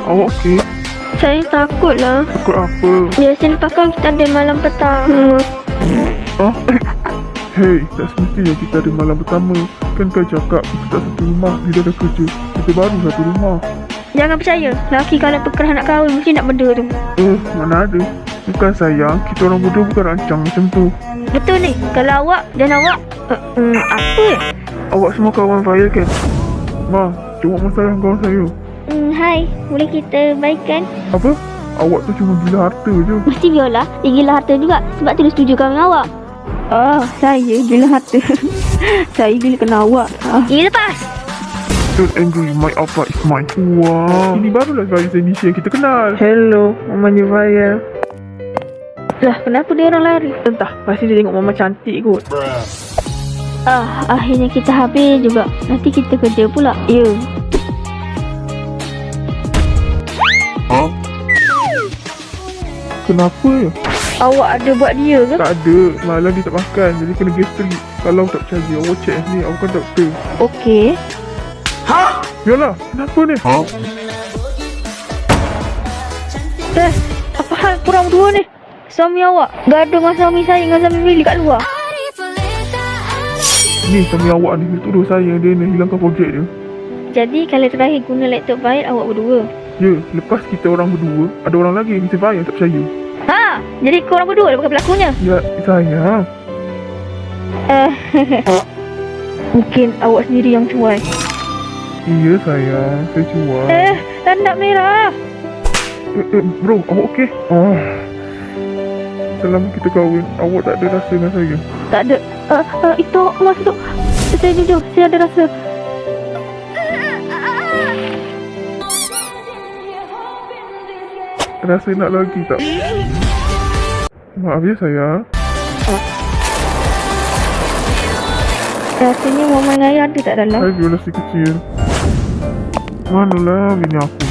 Awak okey? Saya takutlah. Takut apa? Biasanya pakai kita ada malam petang. Ah? Hei, tak semestinya kita ada malam pertama. Kan kau cakap kita tak satu rumah bila dah kerja. Kita baru satu rumah. Jangan percaya. Laki kalau pekerah nak kahwin mesti nak benda tu. Mana ada. Bukan sayang, kita orang berdua bukan rancang macam tu. Betul ni. Kalau awak dan awak apa? Awak semua kawan saya kan? Ma, cuma masalah kawan saya. Hai. Boleh kita baikkan? Apa? Awak tu cuma gila harta je. Mesti Viola. Dia gila harta juga. Sebab tu dia setuju kahwin awak. Oh, saya gila harta. Saya gila kena awak. Ini lepas. Don't angry, my apa is mine. Wah, ini barulah Zahir Zanisha yang kita kenal. Hello, mamanya Vaya. Lah, kenapa dia orang lari? Entah, pasti dia tengok mama cantik kot. Akhirnya kita habis juga. Nanti kita kerja pula. Ya. Kenapa ya? Awak ada buat dia ke? Tak ada, semalam dia tak makan. Jadi kena gastrik. Kalau tak percaya, awak check ni. Awak kan doktor. Okey. Yalah, kenapa ni? Apa hal korang berdua ni? Suami awak gaduh dengan suami saya dengan suami Billy kat luar. Ni suami awak ni, dia tuduh saya dia nak hilangkan projek dia. Jadi kalau terakhir guna laptop Vahid awak berdua. Ya, lepas kita orang berdua, ada orang lagi Mr. Fahir yang tak percaya. Jadi korang berdua bukan pelakunya. Ya, sayang. Mungkin awak sendiri yang cuai. Iya sayang, saya cuak. Tanda merah. Bro, awak okey? Selama kita kahwin, awak tak ada rasa dengan saya? Tak ada. Itu awak masuk. Saya jujur, saya ada rasa. Rasa nak lagi tak? Maaf ya sayang. Rasanya mama dengan ayah ada tak dalam? Saya jual nasi kecil. Manalah bini aku.